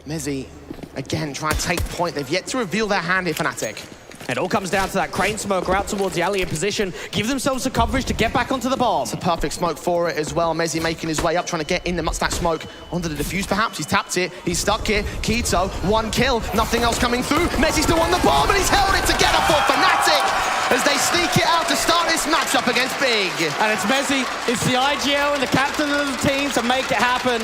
Mezzi, again, trying to take point. They've yet to reveal their hand here, Fnatic. It all comes down to that crane smoker out towards the alley in position. Give themselves the coverage to get back onto the bomb. It's a perfect smoke for it as well. Mezzi making his way up, trying to get in amongst that smoke onto the defuse perhaps. He's tapped it, he's stuck here. Keto, one kill, nothing else coming through. Mezzi's still on the bomb and he's held it together for Fnatic as they sneak it out to start this matchup against Big. And it's Mezzi, it's the IGL and the captain of the team to make it happen.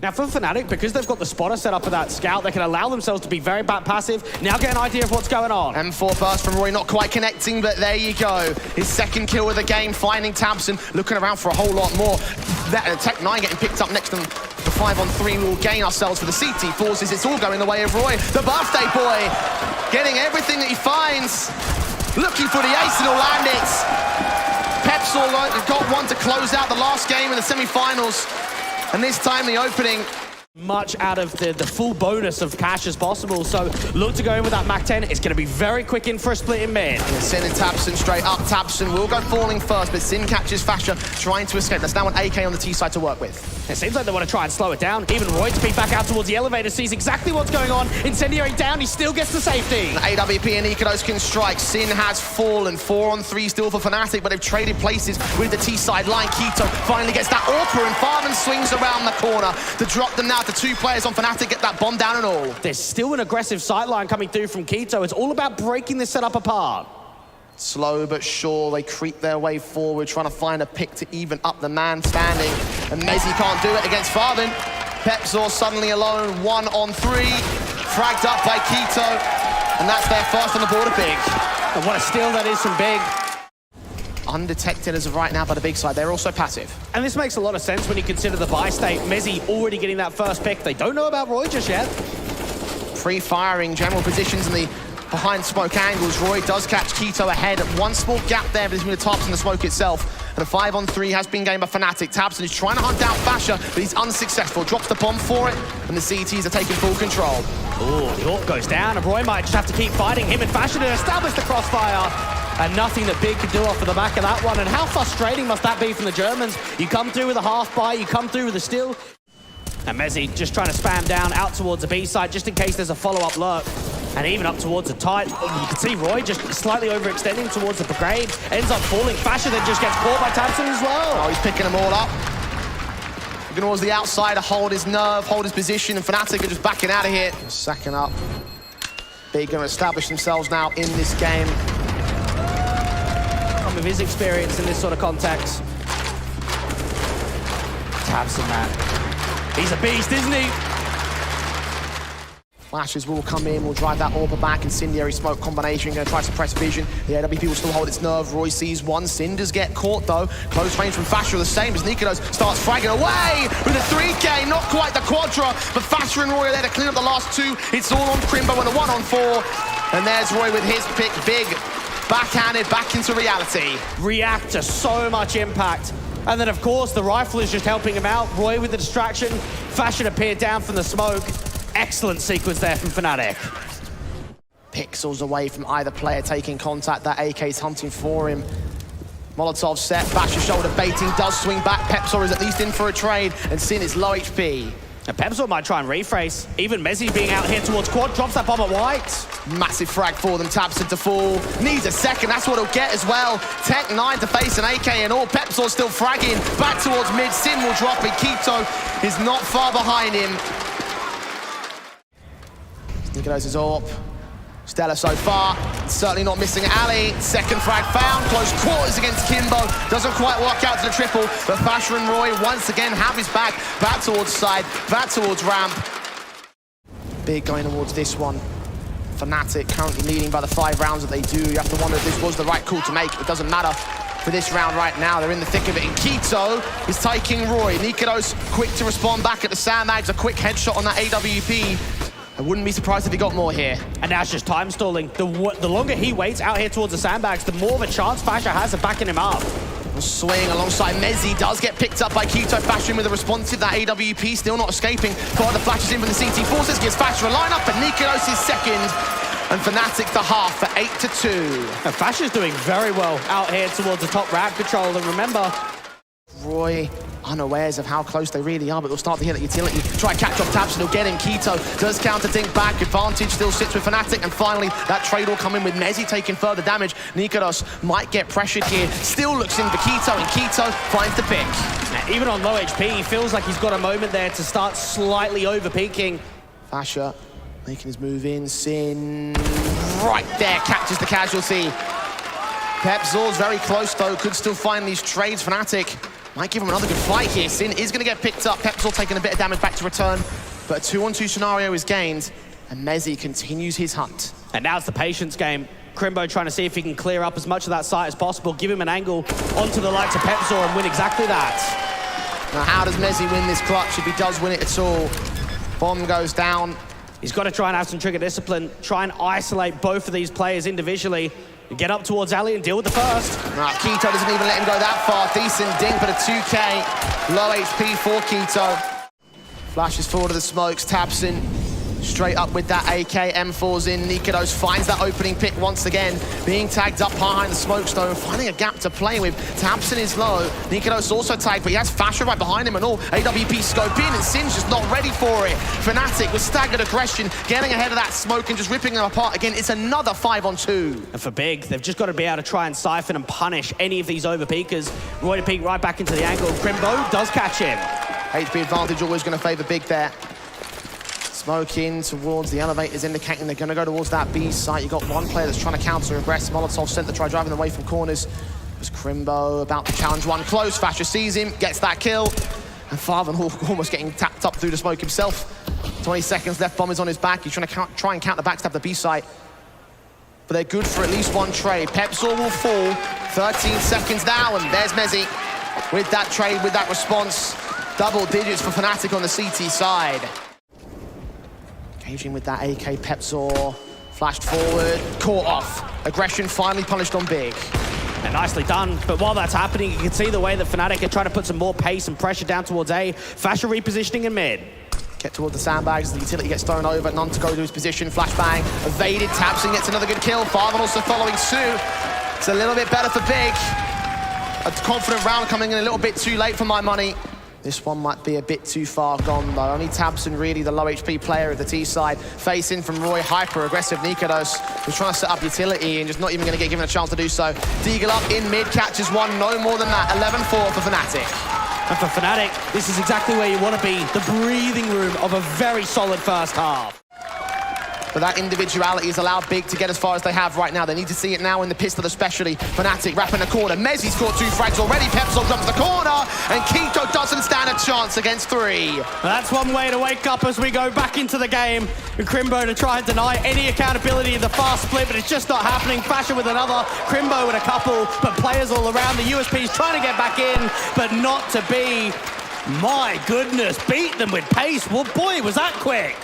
Now for Fnatic, because they've got the spotter set up for that scout, they can allow themselves to be very back passive. Now get an idea of what's going on. M4 burst from Roy, not quite connecting, but there you go. His second kill of the game, finding Tabson, looking around for a whole lot more. That Tech9 getting picked up next to the 5-on-3. We'll gain ourselves for the CT forces. It's all going the way of Roy. The birthday boy, getting everything that he finds. Looking for the ace and he'll land it. Pepsor got one to close out the last game in the semi-finals. And this time the opening. Much out of the full bonus of cash as possible, so look to go in with that Mac 10. It's going to be very quick in for a split in mid. Sin and Tabson straight up. Tabson will go falling first, but Sin catches Fasher trying to escape. That's now an AK on the T side to work with. It seems like they want to try and slow it down. Even Roy to peek back out towards the elevator, sees exactly what's going on. Incendiary down, he still gets the safety. AWP and Ikados can strike. Sin has fallen. 4-on-3 still for Fnatic, but they've traded places with the T side line. Keto finally gets that AWPer and Farman swings around the corner to drop them now to 2 players on Fnatic, get that bomb down and all. There's still an aggressive sideline coming through from Keto. It's all about breaking this setup apart. Slow but sure, they creep their way forward, trying to find a pick to even up the man standing. And Mezzi can't do it against Farvin. Pepsor suddenly alone, 1-on-3. Fragged up by Keto. And that's their first on the board of Big. And what a steal that is from Big. Undetected as of right now by the Big side. They're also passive. And this makes a lot of sense when you consider the buy state. Mezzi already getting that first pick. They don't know about Roy just yet. Pre-firing general positions in the behind smoke angles. Roy does catch Keto ahead. One small gap there between the tops and the smoke itself. And a 5-on-3 has been gained by Fnatic. Tabson is trying to hunt down Fasher, but he's unsuccessful. Drops the bomb for it, and the CTs are taking full control. Oh, the AWP goes down, and Roy might just have to keep fighting him and Fasher to establish the crossfire. And nothing that Big could do off of the back of that one. And how frustrating must that be from the Germans? You come through with a half buy, you come through with a steal. And Mezzi just trying to spam down out towards the B side just in case there's a follow-up lurk. And even up towards the tight. You can see Roy just slightly overextending towards the brigade. Ends up falling. Fasher then just gets caught by Tabson as well. Oh, he's picking them all up. Looking towards the outside to hold his nerve, hold his position, and Fnatic are just backing out of here. Sacking up. Big going to establish themselves now in this game. Of his experience in this sort of context. Tabson, man. He's a beast, isn't he? Flashes will come in, will drive that AWPer back. Incendiary smoke combination, going to try to suppress vision. The AWP will still hold its nerve. Roy sees one. Cinders get caught, though. Close range from Fasher, the same as Nikodos starts fragging away with a 3K. Not quite the quadra, but Fasher and Roy are there to clean up the last 2. It's all on Crimbo and a 1-on-4. And there's Roy with his pick. Big. Backhanded back into reality. React to so much impact. And then, of course, the rifle is just helping him out. Roy with the distraction. Fashion appeared down from the smoke. Excellent sequence there from Fnatic. Pixels away from either player taking contact. That AK's hunting for him. Molotov set. Fasher shoulder baiting. Does swing back. Pepsor is at least in for a trade. And Sin is low HP. And Pepsor might try and rephrase. Even Mezzi being out here towards quad. Drops that bomb at white. Massive frag for them. Tabson to fall. Needs a second. That's what he'll get as well. Tech9 to face an AK and all. Pepsor still fragging. Back towards mid. Sin will drop it. Keto is not far behind him. Nikodos is up. Stellar so far. Certainly not missing Ali. Second frag found. Close quarters against Kimbo. Doesn't quite work out to the triple. But Fasher and Roy once again have his back. Back towards side. Back towards ramp. Big going towards this one. Fnatic currently leading by the 5 rounds that they do. You have to wonder if this was the right call to make. It doesn't matter for this round right now. They're in the thick of it. And Keto is taking Roy. Nikodos quick to respond back at the sandbags. A quick headshot on that AWP. I wouldn't be surprised if he got more here. And now it's just time stalling. The longer he waits out here towards the sandbags, the more of a chance Fasher has of backing him up. Swing alongside Mezzi does get picked up by Keto. Fasher with a response to that AWP, still not escaping. Fire the flashes in from the CT forces, gives Fasher a line-up, and Nikodos is second. And Fnatic the half for 8-2. And Fasher's doing very well out here towards the top ramp control. And remember, Roy unawares of how close they really are, but they'll start to hit at utility. Try catch off tabseN, he'll get him. Keto does counter dink back. Advantage still sits with Fnatic, and finally that trade will come in with mezii taking further damage. nykytilan might get pressured here. Still looks in for Keto, and Keto finds the pick. Now, even on low HP, he feels like he's got a moment there to start slightly over-peaking. Fasher making his move in. Sin right there, catches the casualty. pebzor's very close though, could still find these trades. Fnatic might give him another good fight here. Sin is going to get picked up. pebzor taking a bit of damage back to return, but a 2-on-2 scenario is gained, and mezii continues his hunt. And now it's the patience game. Crimbo trying to see if he can clear up as much of that site as possible, give him an angle onto the likes of pebzor and win exactly that. Now how does mezii win this clutch if he does win it at all? Bomb goes down. He's got to try and have some trigger discipline, try and isolate both of these players individually, and get up towards Ali and deal with the first. Keto doesn't even let him go that far. Decent dink, but a 2K. Low HP for Keto. Flashes forward to the smokes. tabseN straight up with that AK. M4's in. nykytilan finds that opening pick once again. Being tagged up behind the smokestone, finding a gap to play with. tabseN is low. nykytilan's also tagged, but he has Fasher right behind him and all. AWP scope in, and Sin's just not ready for it. Fnatic with staggered aggression, getting ahead of that smoke and just ripping them apart again. It's another 5-on-2. And for Big, they've just got to be able to try and siphon and punish any of these overpeakers. Roy to peek right back into the angle. Crimbo does catch him. HP advantage always going to favor Big there. Smoke in towards the elevators, indicating they're going to go towards that B site. You've got one player that's trying to counter-aggress. Molotov sent to try driving away from corners. There's Crimbo about to challenge one close. Fasher sees him, gets that kill. And FaZe almost getting tapped up through the smoke himself. 20 seconds left, bomb is on his back. He's trying to try and counter backstab the B site. But they're good for at least one trade. pebzor will fall. 13 seconds now, and there's mezii with that trade, with that response. Double digits for Fnatic on the CT side. Engaging with that AK, pebzor flashed forward, caught off. Aggression finally punished on Big. And nicely done, but while that's happening, you can see the way that Fnatic are trying to put some more pace and pressure down towards A. Fasher repositioning in mid. Get towards the sandbags, the utility gets thrown over, none to go to his position, flashbang, evaded, tabseN gets another good kill. FaZe also following suit. It's a little bit better for Big. A confident round coming in a little bit too late for my money. This one might be a bit too far gone, though. Only tabseN really the low HP player of the T side. Facing from Roy, hyper-aggressive nykytilan, who's trying to set up utility and just not even going to get given a chance to do so. Deagle up in mid, catches one, no more than that. 11-4 for Fnatic. And for Fnatic, this is exactly where you want to be. The breathing room of a very solid first half. But that individuality has allowed Big to get as far as they have right now. They need to see it now in the pistol especially. Fnatic wrapping the corner. mezii's caught 2 frags already. pebzor jumps the corner, and Keto doesn't stand a chance against 3. That's one way to wake up as we go back into the game. And Crimbo to try and deny any accountability in the fast split, but it's just not happening. Fasher with another, Crimbo with a couple, but players all around. The USP's trying to get back in, but not to be. My goodness, beat them with pace. Well, boy, was that quick.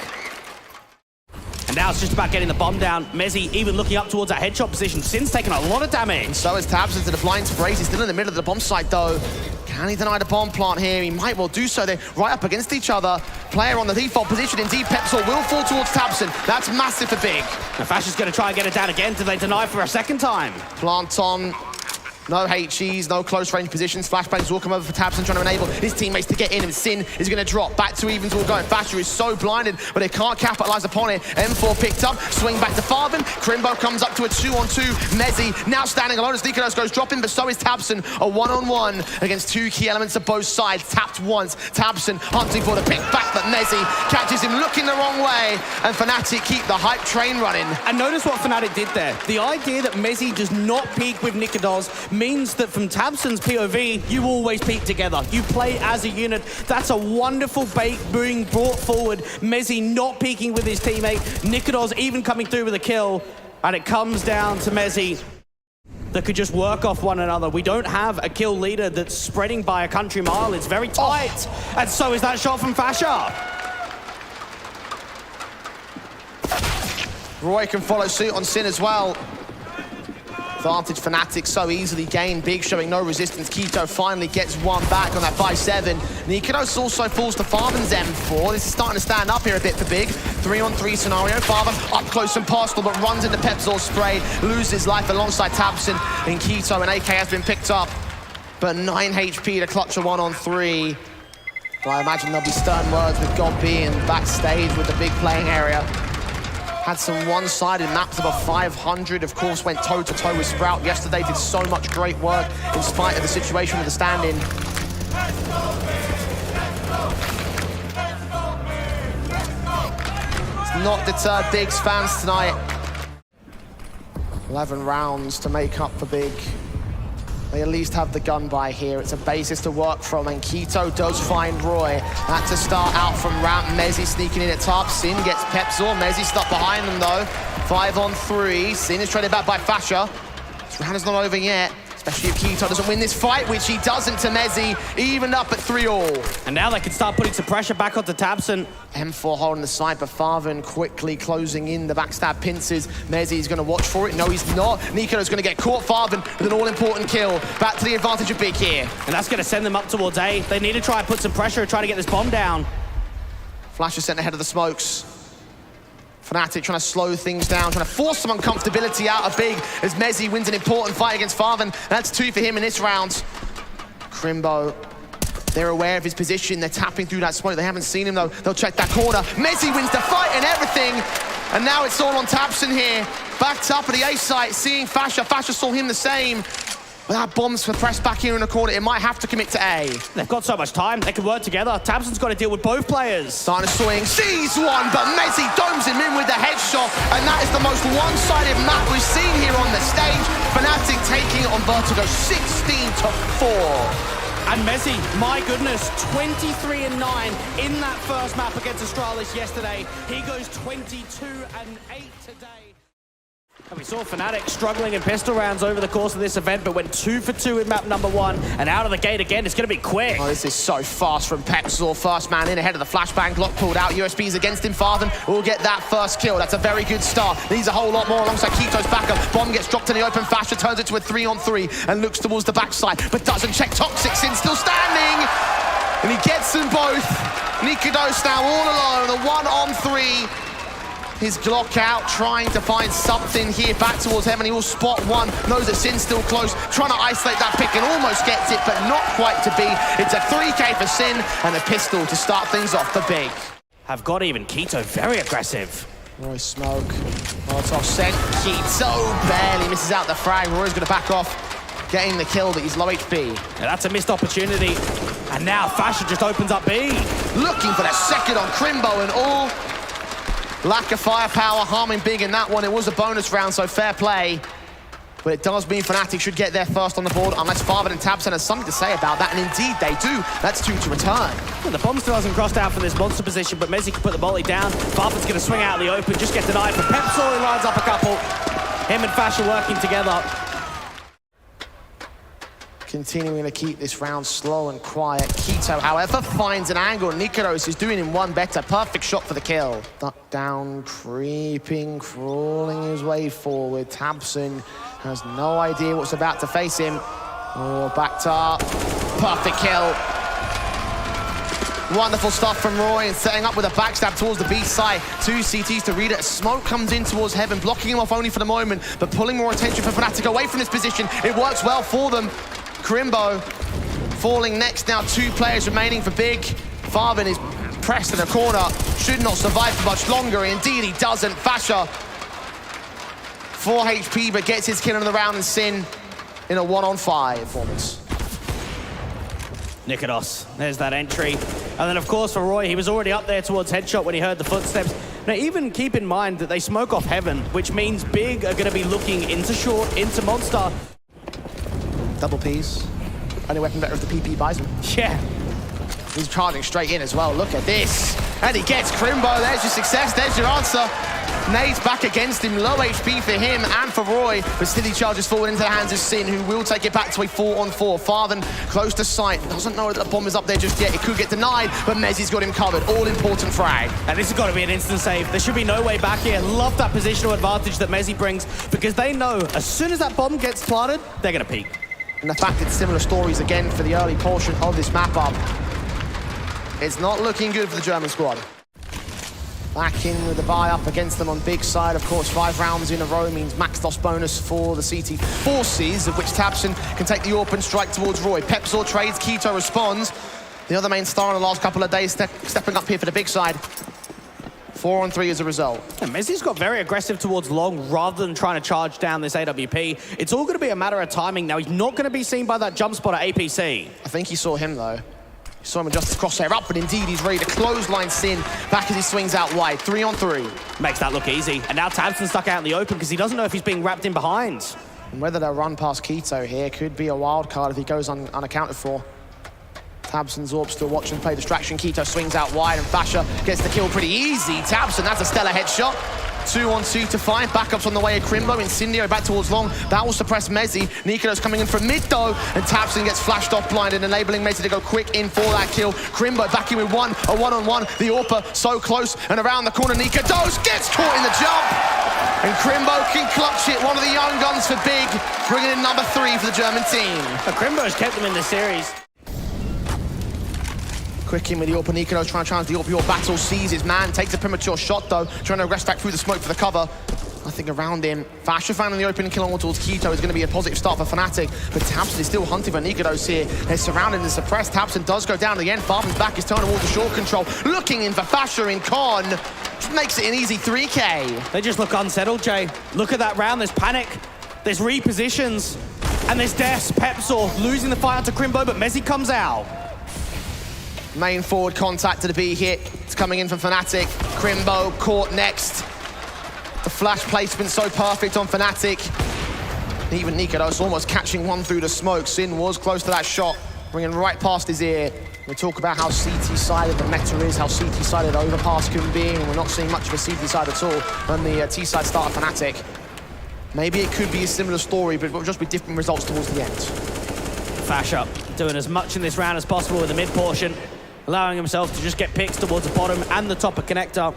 And now it's just about getting the bomb down. mezii even looking up towards that headshot position. Sin's taking a lot of damage. And so is tabseN to the blind sprays. He's still in the middle of the bomb site, though. Can he deny the bomb plant here? He might well do so. They're right up against each other. Player on the default position. Indeed, pebzor will fall towards tabseN. That's massive for Big. And Fasher's going to try and get it down again. Do they deny for a second time? Plant on. No HEs, no close range positions. Flashbangs will come over for tabseN, trying to enable his teammates to get in, and Sin is going to drop. Back to evens will go. Fasher is so blinded, but they can't capitalize upon it. M4 picked up, swing back to FaZe. Crimbo comes up to a 2-on-2. mezii now standing alone as nykytilan goes dropping, but so is tabseN. A 1-on-1 against 2 key elements of both sides. Tapped once, tabseN hunting for the pick back, but mezii catches him looking the wrong way, and Fnatic keep the hype train running. And notice what Fnatic did there. The idea that mezii does not peek with nykytilan means that from tabseN's POV, you always peek together. You play as a unit. That's a wonderful bait being brought forward. mezii not peeking with his teammate. nykytilan even coming through with a kill. And it comes down to mezii that could just work off one another. We don't have a kill leader that's spreading by a country mile. It's very tight. And so is that shot from Fasher. Roy can follow suit on Sin as well. Advantage Fnatic so easily gained. Big showing no resistance. Keto finally gets one back on that 5-7. nykytilan also falls to FaZe's M4. This is starting to stand up here a bit for Big. 3-on-3 scenario. FaZe up close and personal, but runs into pebzor's spray. Loses life alongside tabseN, and Keto and AK has been picked up. but 9 HP to clutch a 1-on-3. Well, I imagine there'll be stern words with God being backstage with the big playing area. Had some one-sided maps above 500, of course, went toe-to-toe with Sprout yesterday, did so much great work in spite of the situation with the stand-in. It's not deterred Diggs fans tonight. 11 rounds to make up for Big. They at least have the gun by here. It's a basis to work from, and k1to does find Roy. Had to start out from ramp. Mezzi sneaking in at top. Sin gets Pepzor. Mezzi stuck behind them though. 5-on-3. Sin is traded back by Fasha. This round is not over yet, especially if k1to doesn't win this fight, which he doesn't to Mezzi. Even up at 3-all. And now they can start putting some pressure back onto tabseN. M4 holding the side, but faveN quickly closing in the backstab pincers. Mezzi's going to watch for it. No, he's not. niko's going to get caught. faveN with an all-important kill. Back to the advantage of Big here. And that's going to send them up towards A. They need to try and put some pressure, try to get this bomb down. Flash is sent ahead of the smokes. Fnatic trying to slow things down, trying to force some uncomfortability out of Big as Mezzi wins an important fight against faveN. That's 2 for him in this round. Crimbo, they're aware of his position. They're tapping through that smoke. They haven't seen him though. They'll check that corner. Mezzi wins the fight and everything. And now it's all on tabseN here. Backed up at the A site, seeing Fasha. Fasha saw him the same. But that bomb's for press back here in the corner. It might have to commit to A. They've got so much time. They can work together. tabseN's got to deal with both players. Starting to swing. Sees one, but Mezzi domes him in with the headshot. And that is the most one-sided map we've seen here on the stage. Fnatic taking it on Vertigo 16-4. And Mezzi, my goodness, 23-9 in that first map against Astralis yesterday. He goes 22-8 today. And we saw Fnatic struggling in pistol rounds over the course of this event, but went 2 for 2 in map number 1. And out of the gate again, it's going to be quick. Oh, this is so fast from Pepzor. First man in ahead of the flashbang. Glock pulled out. USB's against him. faveN will get that first kill. That's a very good start. Needs a whole lot more alongside k1to's backup. Bomb gets dropped in the open. Fasha turns it to a 3-on-3 and looks towards the backside, but doesn't check Toxic. Sin still standing. And he gets them both. niko's now all alone. A 1-on-3. His Glock out, trying to find something here back towards heaven. He will spot one, knows that Sin's still close, trying to isolate that pick and almost gets it, but not quite to be. It's a 3K for Sin and a pistol to start things off for Big. Have got even k1to very aggressive. Roy smoke, Molotov sent, k1to barely misses out the frag. Roy's gonna back off, getting the kill, but he's low HP. Yeah, that's a missed opportunity. And now Fasha just opens up B. Looking for the second on Crimbo and all. Lack of firepower, harming Big in that one. It was a bonus round, so fair play. But it does mean Fnatic should get there first on the board, unless faveN and tabseN has something to say about that, and indeed they do. That's 2 to return. Well, the bomb still hasn't crossed out for this monster position, but Mezzi can put the volley down. faveN's going to swing out of the open, just get denied. But Pepzor lines up a couple. Him and Fasha working together. Continuing to keep this round slow and quiet. k1to, however, finds an angle. niko's is doing him one better. Perfect shot for the kill. Duck down, creeping, crawling his way forward. tabseN has no idea what's about to face him. Oh, backed up. Perfect kill. Wonderful stuff from Roy, and setting up with a backstab towards the B side. 2 CTs to read it. Smoke comes in towards heaven, blocking him off only for the moment, but pulling more attention for Fnatic away from this position. It works well for them. Crimbo falling next now. 2 players remaining for Big. faveN is pressed in a corner. Should not survive for much longer. Indeed, he doesn't. Fasha, 4 HP, but gets his kill in the round, and Sin in a 1-on-5 performance. niko's, there's that entry. And then, of course, for Roy, he was already up there towards headshot when he heard the footsteps. Now, even keep in mind that they smoke off heaven, which means Big are going to be looking into short, into monster. Double Ps. Only weapon better if the PP buys him. Yeah. He's charging straight in as well. Look at this. And he gets Crimbo. There's your success. There's your answer. Nade's back against him. Low HP for him and for Roy. But still he charges forward into the hands of Sin, who will take it back to a 4-on-4. faveN close to sight. Doesn't know that the bomb is up there just yet. It could get denied, but Mezzi's got him covered. All important frag. And this has got to be an instant save. There should be no way back here. Love that positional advantage that Mezzi brings, because they know as soon as that bomb gets planted, they're going to peek. And the fact it's similar stories again for the early portion of this map up. It's not looking good for the German squad. Back in with the buy up against them on big side. Of course, 5 rounds in a row means max loss bonus for the CT forces, of which tabseN can take the AWP and strike towards Roy. pepzor trades, k1to responds. The other main star in the last couple of days stepping up here for the big side. 4-on-3 as a result. And Mezzi's got very aggressive towards long rather than trying to charge down this AWP. It's all going to be a matter of timing now. He's not going to be seen by that jump spot at APC. I think he saw him though. He saw him adjust his crosshair up, but indeed he's ready to clothesline Sin back as he swings out wide. 3-on-3. Makes that look easy. And now tabseN stuck out in the open because he doesn't know if he's being wrapped in behind. And whether they'll run past k1to here could be a wild card if he goes unaccounted for. tabseN Zorb still watching play distraction. k1to swings out wide and Fasher gets the kill pretty easy. tabseN, that's a stellar headshot. 2-on-2 to find. Backups on the way of Crimbo. Incendio back towards long. That will suppress Mezzi. niko's coming in from mid though, and tabseN gets flashed off blinded, enabling Mezzi to go quick in for that kill. Crimbo back in with a one-on-one. The AWPer so close, and around the corner niko gets caught in the jump. And Crimbo can clutch it. One of the young guns for Big, bringing in number 3 for the German team. Crimbo's kept them in this series. Quick in with the AWPer. niko trying to challenge the AWPer. Your battle sees his man, takes a premature shot though, trying to rest back through the smoke for the cover. Nothing around him. Fasher found in the open kill on towards k1to is going to be a positive start for Fnatic, but tabseN is still hunting for niko here. They're surrounded and suppressed. tabseN does go down to the end. Farben's back is turned towards the short control. Looking in for Fasher in con. Just makes it an easy 3K. They just look unsettled, Jay. Look at that round. There's panic. There's repositions. And there's deaths. pepzor losing the fight out to Crimbo, but Mezzi comes out. Main forward contact to the B hit. It's coming in from Fnatic. Crimbo caught next. The flash placement so perfect on Fnatic. Even niko's almost catching one through the smoke. Sin was close to that shot, bringing right past his ear. We talk about how CT-sided the meta is, how CT-sided overpass can be, and we're not seeing much of a CT side at all when the T-side start of Fnatic. Maybe it could be a similar story, but it will just be different results towards the end. Fasher doing as much in this round as possible with the mid portion, allowing himself to just get picks towards the bottom and the top of connector.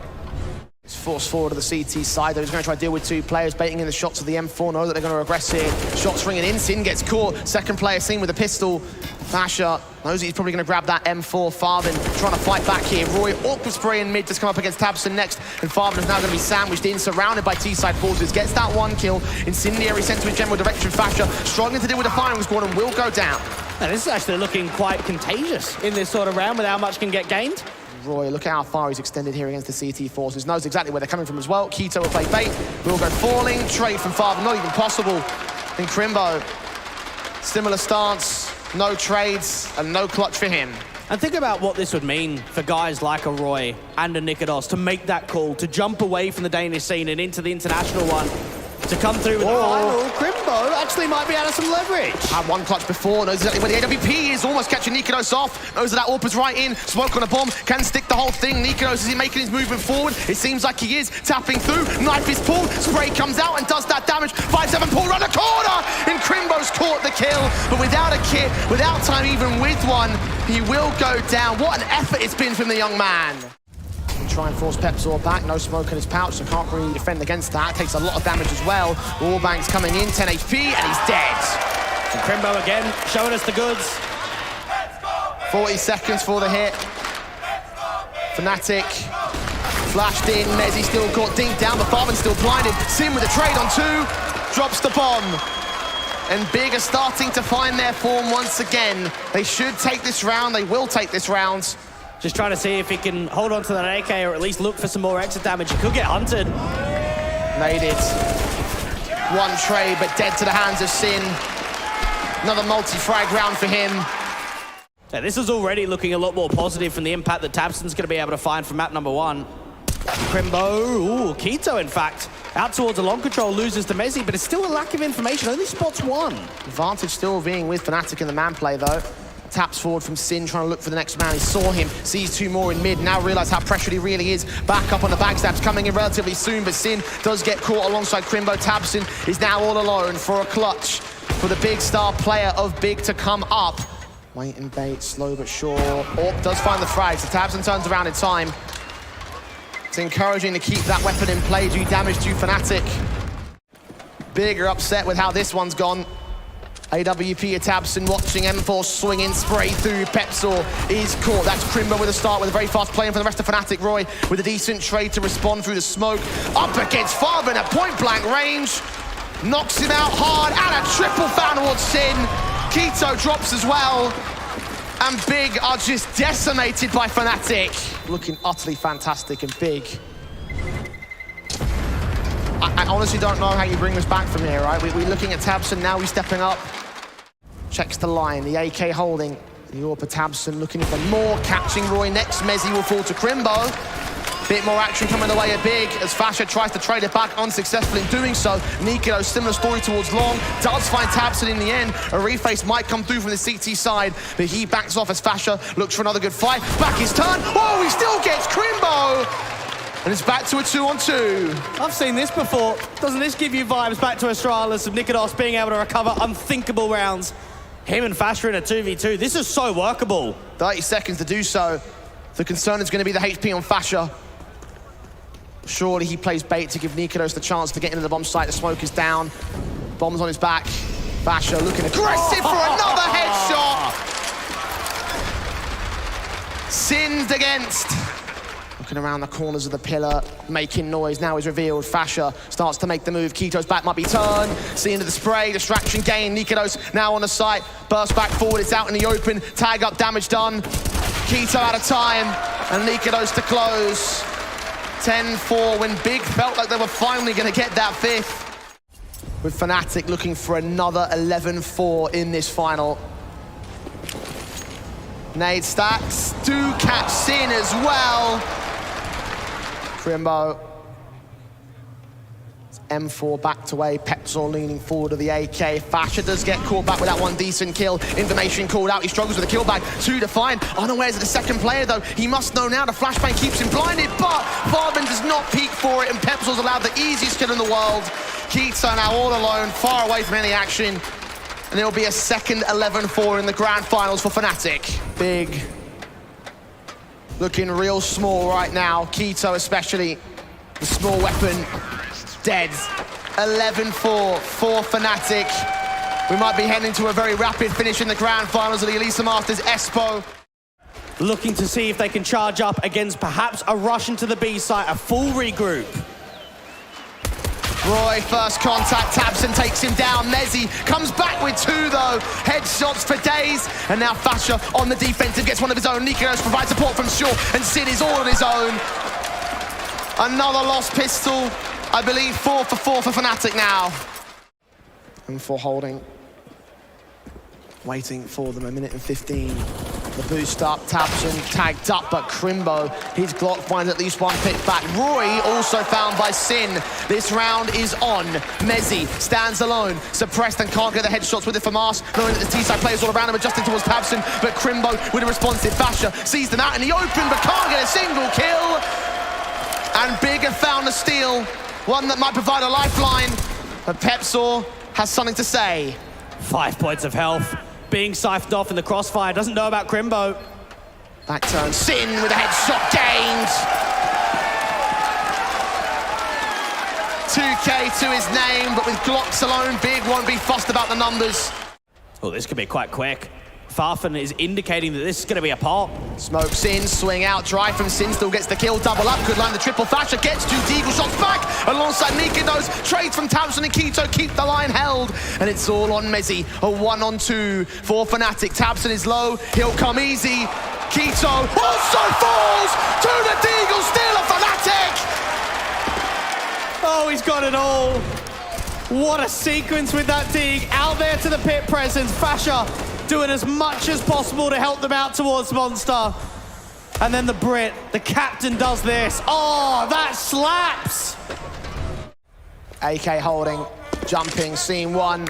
It's forced forward to the CT side, though. He's going to try to deal with 2 players, baiting in the shots of the M4. Know that they're going to regress here. Shots ringing in. Sin gets caught. Second player seen with a pistol. Fasher knows he's probably going to grab that M4. Farben trying to fight back here. Roy, awkward spray in mid to come up against tabseN next. And Farben is now going to be sandwiched in, surrounded by T-side forces. Gets that 1 kill. Incendiary sent to his general direction. Fasher struggling to deal with the firing squad and will go down. Now, this is actually looking quite contagious in this sort of round with how much can get gained. Roy, look at how far he's extended here against the CT forces. Knows exactly where they're coming from as well. k1to will play bait. Will go falling. Trade from Farben, not even possible. And Crimbo, similar stance, no trades, and no clutch for him. And think about what this would mean for guys like a Roy and a niko to make that call, to jump away from the Danish scene and into the international one, to come through with the final. Crimbo actually might be out of some leverage. Had 1 clutch before, knows exactly where the AWP is, almost catching niko off, knows that AWPer's right in, smoke on a bomb, can stick the whole thing. niko, is he making his movement forward? It seems like he is, tapping through, knife is pulled, spray comes out and does that damage. 5-7 pull around the corner, and Crimbo's caught the kill, but without a kit, without time even with one, he will go down. What an effort it's been from the young man. Try and force pepzor back, no smoke in his pouch, so can't really defend against that. Takes a lot of damage as well. Wallbang's coming in, 10 HP, and he's dead. And Crimbo again, showing us the goods. 40 seconds for the hit. Fnatic flashed in, Mezzi still caught, dinked down, but Farben's still blinded. Sin with a trade on 2, drops the bomb. And Big are starting to find their form once again. They should take this round, they will take this round. Just trying to see if he can hold on to that AK or at least look for some more exit damage. He could get hunted. Made it. 1 trade, but dead to the hands of Sin. Another multi-frag round for him. Yeah, this is already looking a lot more positive from the impact that tabseN's going to be able to find from map number 1. Crimbo, ooh, k1to in fact, out towards the long control, loses to Mezzi, but it's still a lack of information, only spots 1. Advantage still being with Fnatic in the man play though. Taps forward from Sin, trying to look for the next man. He saw him, sees 2 more in mid, now realize how pressured he really is. Back up on the backstabs, coming in relatively soon, but Sin does get caught alongside Crimbo. tabseN is now all alone for a clutch for the big star player of Big to come up. Wait and bait, slow but sure. AWP does find the frag, so tabseN turns around in time. It's encouraging to keep that weapon in play, do damage to Fnatic. Big are upset with how this one's gone. AWP at Tabson watching M4 swing in, spray through. Pepsor is caught. That's Crimbo with a start with a very fast play in for the rest of Fnatic. Roy with a decent trade to respond through the smoke. Up against Farben at point-blank range. Knocks him out hard, and a triple found towards Sin. Keto drops as well. And Big are just decimated by Fnatic. Looking utterly fantastic and Big. I honestly don't know how you bring this back from here, right? We're looking at Tabson, now he's stepping up. Checks the line, the AK holding. The AWP Tabson looking for more, catching Roy next. Mezzi will fall to Crimbo. Bit more action coming the way of Big as Fasha tries to trade it back, unsuccessful in doing so. niko, similar story towards Long, does find Tabson in the end. A reface might come through from the CT side, but he backs off as Fasha looks for another good fight. Back his turn, oh, he still gets Crimbo! And it's back to a 2-on-2. I've seen this before. Doesn't this give you vibes back to Astralis of Nikodos being able to recover unthinkable rounds? Him and Fasha in a 2v2. This is so workable. 30 seconds to do so. The concern is going to be the HP on Fasha. Surely he plays bait to give Nikodos the chance to get into the bomb site. The smoke is down. Bomb's on his back. Fasha looking aggressive for another headshot. Sinned against. Looking around the corners of the pillar, making noise. Now he's revealed. Fasha starts to make the move. Keto's back might be turned. See into the spray, distraction gain. Nikodos now on the site. Burst back forward, it's out in the open. Tag up, damage done. Keto out of time, and Nikodos to close. 10-4 when Big felt like they were finally going to get that fifth. With Fnatic looking for another 11-4 in this final. Nade stacks, do catch Sin as well. Crimbo. M4 backed away, Pepsor leaning forward to the AK. Fasha does get caught back with that one decent kill. Information called out, he struggles with the kill back. 2 to find, unawares of the second player though. He must know now, the flashbang keeps him blinded, but Farben does not peek for it, and Pepsor's allowed the easiest kill in the world. Keto now all alone, far away from any action. And it'll be a second 11-4 in the grand finals for Fnatic. Big. Looking real small right now, Keto especially. The small weapon. Dead. 11-4 for Fnatic. We might be heading to a very rapid finish in the grand finals of the Elisa Masters Espoo. Looking to see if they can charge up against perhaps a rush into the B site, a full regroup. Roy, first contact, Tabson takes him down. Mezzi comes back with 2 though. Headshots for days. And now Fasha on the defensive gets one of his own. Nikodos provides support from Shaw, and Sid is all on his own. Another lost pistol. I believe 4 for 4 for Fnatic now. And for holding. Waiting for them, 1:15. The boost up, Tabson tagged up, but Crimbo, his Glock finds at least one pick back. Roy also found by Sin. This round is on. Mezzi stands alone, suppressed and can't get the headshots with it from Mars, knowing that the T-side players all around him adjusting towards Tabson, but Crimbo with a responsive Fasha sees them out in the open, but can't get a single kill. And Big have found the steal, one that might provide a lifeline, but Pepsor has something to say. 5 points of health. Being siphoned off in the crossfire, doesn't know about Crimbo. Back turn, Sin with a headshot gained. 2K to his name, but with Glocks alone, Big won't be fussed about the numbers. Oh, this could be quite quick. Farfen is indicating that this is going to be a pop. Smoke Sin, swing out, drive from Sin, still gets the kill, double up, could land the triple. Fasha gets 2 deagle shots back, alongside Nikodos, trades from Tabson and Keto, keep the line held, and it's all on Mezzi, a 1-on-2 for Fnatic. Tabson is low, he'll come easy. Keto also falls to the deagle, still a Fnatic! Oh, he's got it all. What a sequence with that dig, out there to the pit presence. Fasha doing as much as possible to help them out towards Monster. And then the Brit, the captain, does this. Oh, that slaps! AK holding, jumping, scene 1.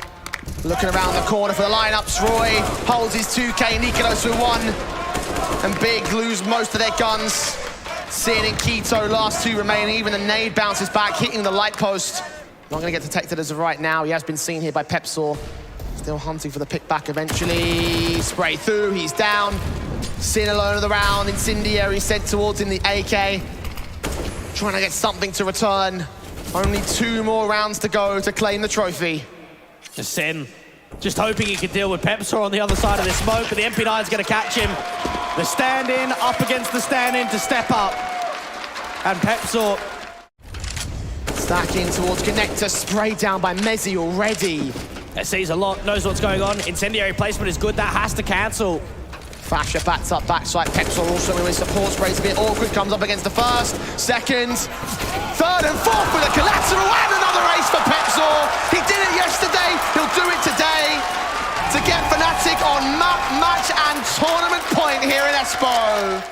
Looking around the corner for the lineups. Roy holds his 2K, Nikodos with 1. And Big lose most of their guns. Sin and Keto, last 2 remaining. Even the nade bounces back, hitting the light post. Not going to get detected as of right now. He has been seen here by Pepsor. Still hunting for the pick back eventually. Spray through, he's down. Sin alone of the round. Incendiary sent towards him, the AK. Trying to get something to return. Only 2 more rounds to go to claim the trophy. Sin Just hoping he could deal with Pepsor on the other side of this smoke, but the MP9's going to catch him. The stand-in up against the stand-in to step up. And Pepsor stacking towards connector, sprayed down by Mezzi already. sees a lot, knows what's going on. Incendiary placement is good, that has to cancel. Fasher backs up backside. Pepsor also with his support sprays a bit awkward, comes up against the first, second, third and fourth with a collateral and another ace for Pepsor. He did it yesterday, he'll do it today to get Fnatic on map, match and tournament point here in Espoo.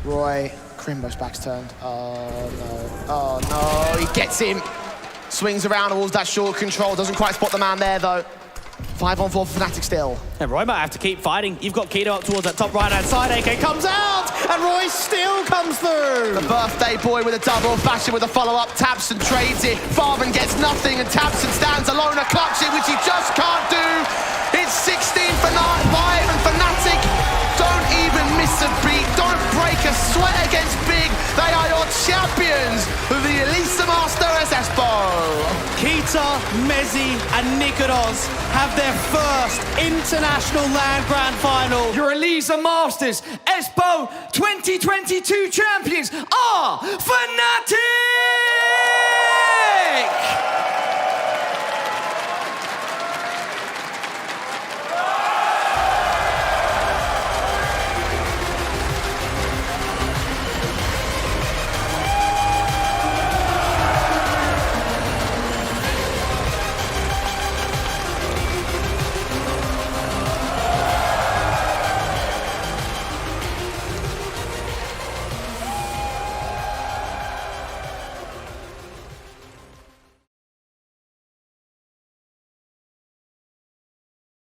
Roy, Crimbo's back's turned. Oh no, he gets him. Swings around towards that short control, doesn't quite spot the man there though. 5-on-4 for Fnatic still. And Roy might have to keep fighting. You've got Keto up towards that top right-hand side. AK comes out, and Roy still comes through. The birthday boy with a double, Fashion with a follow-up. Tabson trades it, Farben gets nothing, and Tabson stands alone, a clutch it, which he just can't do. It's 16 for 5, and Fnatic don't even miss a beat, don't break a sweat against Big. They are your champions of the Elisa Masters Espoo. Kita, Mezzi, and Nikodos have their first international LAN Grand Final. Your Elisa Masters Espoo 2022 champions are Fnatic!